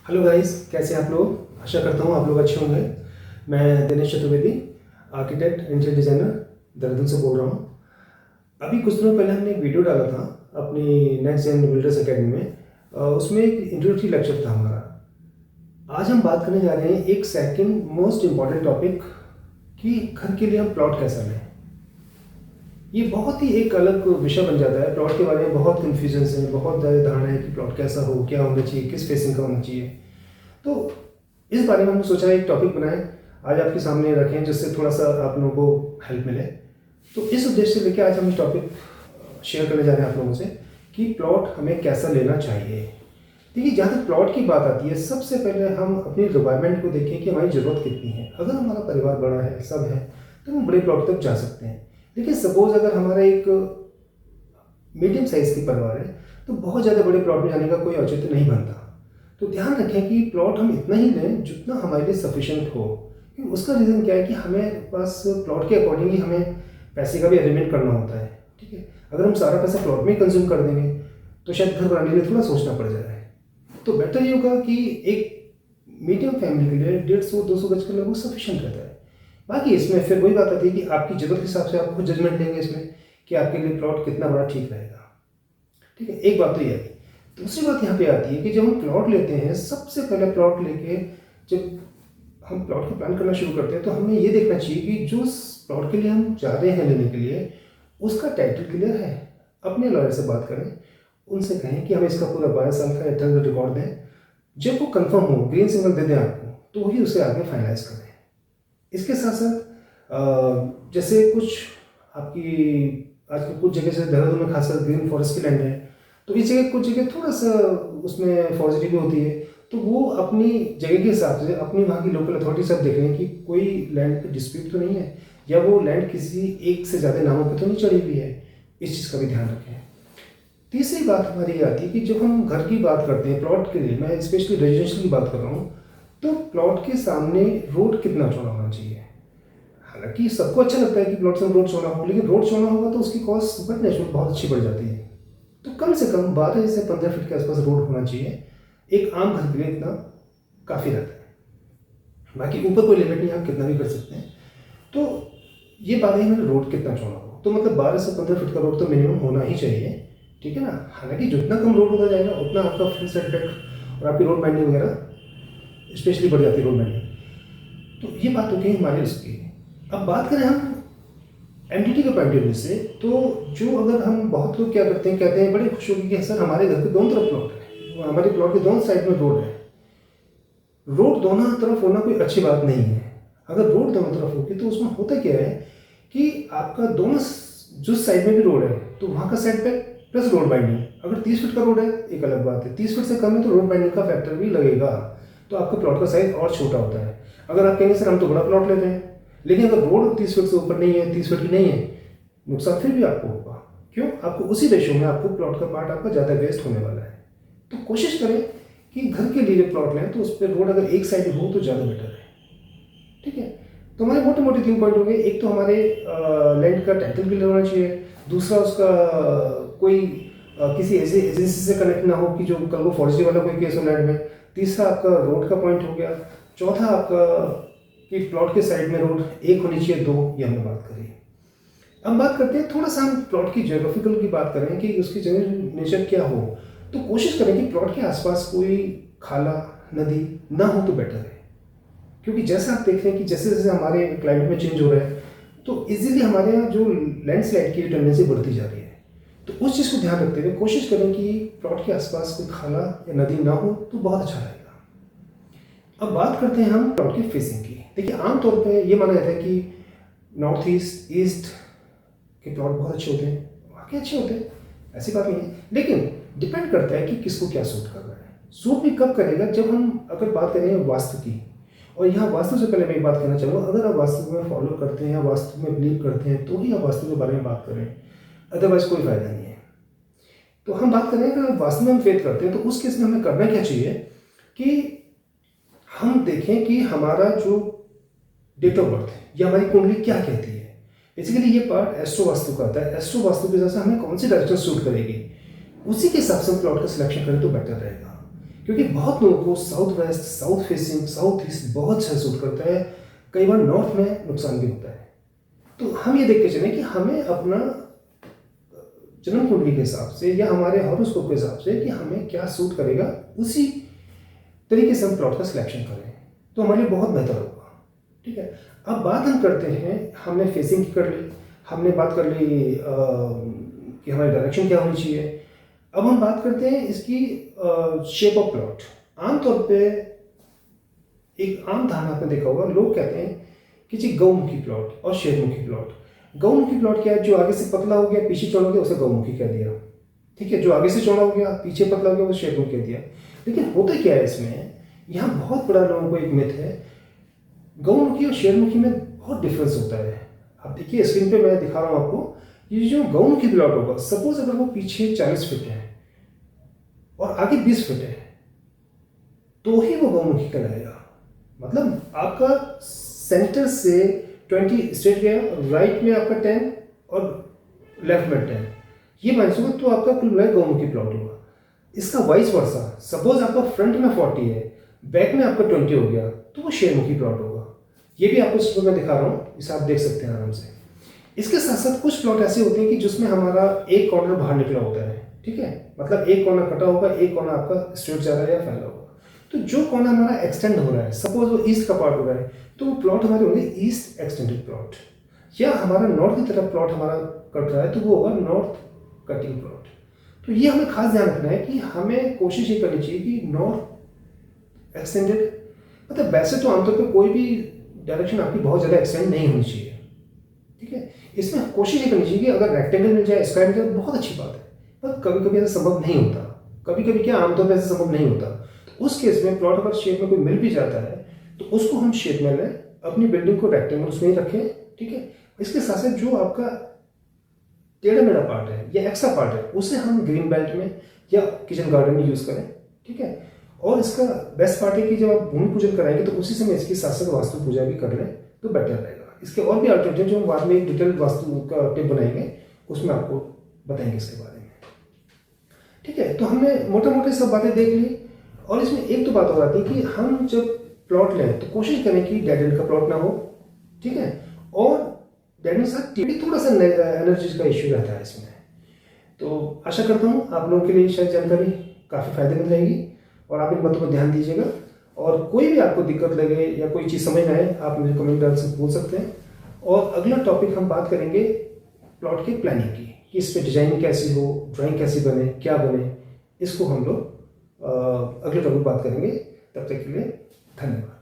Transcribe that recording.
Hello guys, कैसे हैं आप लोग। आशा करता हूँ आप लोग अच्छे होंगे। मैं Dinesh Chaturvedi, architect interior designer, Dehradun से बोल रहा हूँ। अभी कुछ दिनों पहले हमने एक वीडियो डाला था अपनी नेक्स्ट जेन बिल्डर्स एकेडमी में। उसमें एक इंट्रोडक्टरी लेक्चर था हमारा। आज हम बात करने जा रहे हैं एक सेकंड मोस्ट इम्पॉर्टेंट टॉपिक कि घर के लिए हम प्लॉट कैसा लें। ये बहुत ही एक अलग विषय बन जाता है। प्लॉट के बारे में बहुत कन्फ्यूजन्स है, बहुत ज़्यादा धारणा है कि प्लॉट कैसा हो, क्या होना चाहिए, किस फेसिंग का होना चाहिए। तो इस बारे में हमने सोचा एक टॉपिक बनाएं, आज आपके सामने रखें, जिससे थोड़ा सा आप लोगों को हेल्प मिले। तो इस उद्देश्य से लेकर आज हम टॉपिक शेयर करने जा रहे हैं आप लोगों से कि प्लॉट हमें कैसा लेना चाहिए। देखिए, जहाँ तक प्लॉट की बात आती है, सबसे पहले हम अपनी रिक्वायरमेंट को देखें कि हमारी ज़रूरत कितनी है। अगर हमारा परिवार बड़ा है, सब है, तो हम बड़े प्लॉट तक जा सकते हैं। लेकिन सपोज अगर हमारा एक मीडियम साइज़ की परिवार है, तो बहुत ज़्यादा बड़े प्लॉट में जाने का कोई औचित्य नहीं बनता। तो ध्यान रखें कि प्लॉट हम इतना ही लें जितना हमारे लिए सफिशिएंट हो। क्योंकि उसका रीज़न क्या है कि हमें पास प्लॉट के अकॉर्डिंग ही हमें पैसे का भी अरेंजमेंट करना होता है। ठीक है, अगर हम सारा पैसा प्लॉट में ही कंज्यूम कर देंगे तो शायद घर बनाने के लिए थोड़ा सोचना पड़ जाए। तो बेटर ये होगा कि एक मीडियम फैमिली के लिए 150-200 गज का लगभग सफिशिएंट रहता है। बाकी इसमें फिर वही बात आती है कि आपकी ज़रूरत के हिसाब से आप खुद जजमेंट लेंगे इसमें कि आपके लिए प्लॉट कितना बड़ा ठीक रहेगा। ठीक है, एक बात तो ये है। दूसरी बात यहाँ पे आती है कि जब हम प्लॉट लेते हैं, सबसे पहले प्लॉट लेके जब हम प्लॉट का प्लान करना शुरू करते हैं, तो हमें ये देखना चाहिए कि जो प्लॉट के लिए हम जा रहे हैं लेने के लिए, उसका टाइटल क्लियर है। अपने लॉयर से बात करें, उनसे कहें कि हमें इसका पूरा 12 साल का टाइटल रिकॉर्ड दें। जब वो कंफर्म हो, ग्रीन सिग्नल दे दें आपको, तो वही उसे आगे फाइनलाइज करें। इसके साथ साथ जैसे कुछ आपकी आजकल कुछ जगह से देहरादून में खासकर ग्रीन फॉरेस्ट की लैंड है, तो इस जगह कुछ जगह थोड़ा सा उसमें फॉरेस्ट्री भी होती है। तो वो अपनी जगह के हिसाब से अपनी वहाँ की लोकल अथॉरिटी सब देख लें कि कोई लैंड पे डिस्प्यूट तो नहीं है, या वो लैंड किसी एक से ज़्यादा नामों पे तो नहीं चढ़ी हुई है। इस चीज़ का भी ध्यान रखें। तीसरी बात हमारी ये आती है कि जब हम घर की बात करते हैं प्लॉट के लिए, मैं स्पेशली रेजिडेंशियल की बात कर रहा हूँ, तो प्लॉट के सामने रोड कितना चौड़ा होना चाहिए। हालांकि सबको अच्छा लगता है कि प्लॉट से रोड चौड़ा हो, लेकिन रोड चौड़ा होगा तो उसकी कॉस्ट बट नेचुरल बहुत अच्छी बढ़ जाती है। तो कम से कम 12 से 15 फीट के आसपास रोड होना चाहिए। एक आम घर के लिए इतना काफ़ी रहता है। बाकी ऊपर कोई लिमिट नहीं, आप कितना भी कर सकते हैं। तो ये बात है मैंने रोड कितना चौड़ा हो, तो मतलब 12 से 15 फीट का रोड तो मिनिमम होना ही चाहिए। ठीक है ना। हालांकि जितना कम रोड होता जाएगा उतना आपका फ्रंट सेटबैक और आपकी रोड बाइंडिंग वगैरह स्पेशली बढ़ जाती है, रोड बाइंडिंग। तो ये बात हो गई हमारे उसकी। अब बात करें हम एमडीटी के पॉइंट ऑफ व्यू से, तो जो अगर हम बहुत लोग क्या करते हैं, कहते हैं बड़े खुश होकर कि सर हमारे घर के दोनों तरफ प्लॉट है, हमारे प्लॉट के दोनों साइड में रोड है। रोड दोनों तरफ होना कोई अच्छी बात नहीं है। अगर रोड दोनों तरफ होगी तो उसमें होता क्या है कि आपका दोनों जो साइड में भी रोड है तो वहाँ का सेटबैक प्लस रोड बाइंडिंग, अगर 30 फीट का रोड है एक अलग बात है, 30 फीट से कम है तो रोड बाइंडिंग का फैक्टर भी लगेगा, तो आपका प्लॉट का साइज और छोटा होता है। अगर आप कहेंगे सर हम तो बड़ा प्लॉट लेते हैं, लेकिन अगर रोड 30 फीट से ऊपर नहीं है, 30 फीट की नहीं है, नुकसान फिर भी आपको होगा। क्यों? आपको उसी रेशो में आपको प्लॉट का पार्ट आपका ज़्यादा वेस्ट होने वाला है। तो कोशिश करें कि घर के लिए जब प्लॉट लें तो उस पर रोड अगर एक साइड हो तो ज़्यादा बेटर है। ठीक है, तो हमारे मोटे मोटे 3 पॉइंट हो गए। एक तो हमारे लैंड का टाइटल क्लियर होना चाहिए, दूसरा उसका कोई किसी ऐसी एजेंसी से कनेक्ट ना हो कि जो कल को फॉरेस्ट्री वाला कोई केस हो लैंड में, तीसरा आपका रोड का पॉइंट हो गया, चौथा आपका कि प्लॉट के साइड में रोड एक होनी चाहिए, 2, ये हमने बात करी। अब बात करते हैं थोड़ा सा हम प्लॉट की ज्योग्राफिकल की बात करें कि उसकी जगह नेचर क्या हो। तो कोशिश करें कि प्लॉट के आसपास कोई खाला नदी ना हो तो बेटर है। क्योंकि जैसा आप देख रहे हैं कि जैसे जैसे हमारे क्लाइमेट में चेंज हो रहा है, तो इजीली हमारे यहाँ जो लैंडस्लाइड की टेंडेंसी बढ़ती जा रही है। तो उस चीज़ को ध्यान रखते हुए कोशिश करें कि प्लॉट के आसपास कोई खाला या नदी ना हो तो बहुत अच्छा रहेगा। अब बात करते हैं हम प्लॉट की फेसिंग की। देखिए, आमतौर पे ये माना जाता है कि नॉर्थ ईस्ट ईस्ट के प्लॉट बहुत अच्छे होते हैं, वाकई अच्छे होते हैं, ऐसी बात नहीं है। लेकिन डिपेंड करता है कि किसको क्या सूट कर रहा है। सूट भी कब करेगा, जब हम अगर बात करें वास्तु की। और यहाँ वास्तु से पहले मैं एक बात कहना चाहूँगा, अगर आप वास्तु में फॉलो करते हैं या वास्तु में बिलीव करते हैं तो ही आप वास्तु के बारे में बात करें, अदरवाइज कोई फायदा नहीं है। तो हम बात करें अगर वास्तु में हम फेथ करते हैं तो उस केस में हमें करना क्या चाहिए कि हम देखें कि हमारा जो डेट ऑफ बर्थ है या हमारी कुंडली क्या कहती है। बेसिकली ये पार्ट एस्ट्रो वास्तु का आता है। एस्ट्रो वास्तु के हिसाब से हमें कौन सी डायरेक्शन सूट करेगी, उसी के हिसाब से हम प्लॉट का सिलेक्शन करें तो बेटर रहेगा। क्योंकि बहुत लोगों को south west, south facing, south east बहुत अच्छा सूट करता है, कई बार नॉर्थ में नुकसान भी होता है। तो हम ये देख के चलें कि हमें अपना जन्म कुंडली के हिसाब से या हमारे हॉरोस्कोप के हिसाब से कि हमें क्या सूट करेगा, उसी तरीके से हम प्लॉट का सिलेक्शन करें तो हमारे लिए बहुत बेहतर होगा। ठीक है, अब बात हम करते हैं, हमने फेसिंग की कर ली, हमने बात कर ली कि हमारी डायरेक्शन क्या होनी चाहिए। अब हम बात करते हैं इसकी शेप ऑफ प्लॉट। आमतौर पे एक आम धारणा आपने देखा होगा, लोग कहते हैं कि जी गौमुखी प्लॉट और शेरमुखी प्लॉट। गौमुखी प्लॉट क्या है, जो आगे से पतला हो गया पीछे चौड़ा हो गया उसे गौमुखी कह दिया। ठीक है, जो आगे से चौड़ा हो गया पीछे पतला हो गया उसे शेरमुखी कह दिया। लेकिन होता क्या है इसमें, यहाँ बहुत बड़ा लोगों को एक मिथ है, गौमुखी और शेरमुखी में बहुत डिफरेंस होता है। आप देखिए स्क्रीन पे मैं दिखा रहा हूँ आपको, ये जो गौमुखी प्लॉट होगा, सपोज अगर वो पीछे 40 फीट है और आगे 20 फीट है तो ही वो गौमुखी कहलाएगा। मतलब आपका सेंटर से 20 स्ट्रेट गया, राइट में आपका 10 और लेफ्ट में 10, ये माइनस होगा तो आपका कुल मिलाकर गौमुखी प्लॉट होगा। इसका वाइस वर्सा, सपोज आपका फ्रंट में 40 है, बैक में आपका 20 हो गया तो वो शेरमुखी प्लॉट होगा। ये भी आपको स्क्रीन में दिखा रहा हूँ, इसे आप देख सकते हैं आराम से। इसके साथ साथ कुछ प्लॉट ऐसे होते हैं कि जिसमें हमारा एक कॉर्नर बाहर निकला होता है। ठीक है, मतलब एक कॉर्नर कटा होगा, एक कॉर्नर आपका स्ट्रेट जा रहा है या फैला होगा। तो जो कॉर्नर हमारा एक्सटेंड हो रहा है, सपोज वो ईस्ट का पार्ट हो रहा है, तो वो प्लॉट हमारे होंगे ईस्ट एक्सटेंडेड प्लॉट। या हमारा नॉर्थ की तरफ प्लॉट हमारा कट रहा है तो वो होगा नॉर्थ कटिंग प्लॉट। तो ये हमें खास ध्यान रखना है कि हमें कोशिश ये करनी चाहिए कि नॉर्थ एक्सटेंडेड, मतलब वैसे तो आमतौर पर कोई भी डायरेक्शन आपकी बहुत ज़्यादा एक्सटेंड नहीं होनी चाहिए। ठीक है, इसमें कोशिश ये करनी चाहिए कि अगर रेक्टेंगल मिल जाए, स्क्वायर मिल जाए, बहुत अच्छी बात है, पर कभी कभी ऐसा संभव नहीं होता। कभी कभी क्या, आमतौर पर ऐसा संभव नहीं होता। तो उस केस में प्लॉट अगर शेप में कोई मिल भी जाता है तो उसको हम शेप में लें, अपनी बिल्डिंग को रेक्टेंगल उसमें ही रखें। ठीक है, इसके साथ साथ जो आपका टेढ़ा मेढ़ा पार्ट है या एक्स्ट्रा पार्ट है उसे हम ग्रीन बेल्ट में या किचन गार्डन में यूज़ करें। ठीक है, और इसका बेस्ट पार्ट है कि जब आप भूमि पूजन कराएंगे तो उसी समय इसकी साथ साथ वास्तु पूजा भी कर लें तो बेटर रहेगा। इसके और भी अल्टरनेटिव जो हम बाद में एक डिटेल वास्तु का टिप बनाएंगे उसमें आपको बताएंगे इसके बारे में। ठीक है, तो हमने मोटा मोटे सब बातें देख ली। और इसमें एक तो बात हो जाती है कि हम जब प्लॉट लें तो कोशिश करें कि डेड एंड का प्लॉट ना हो। ठीक है, और डेड एंड साथ थोड़ा सा एनर्जी का इश्यू रहता है इसमें। तो आशा करता हूँ आप लोगों के लिए शायद जानकारी काफ़ी फायदेमंद रहेगी और आप इन बातों पर ध्यान दीजिएगा। और कोई भी आपको दिक्कत लगे या कोई चीज़ समझ ना आए आप मुझे कमेंट बॉक्स में पूछ सकते हैं। और अगला टॉपिक हम बात करेंगे प्लॉट की प्लानिंग की, कि इस पर डिजाइन कैसी हो, ड्राइंग कैसी बने, क्या बने, इसको हम लोग अगले टॉपिक बात करेंगे। तब तक के लिए धन्यवाद।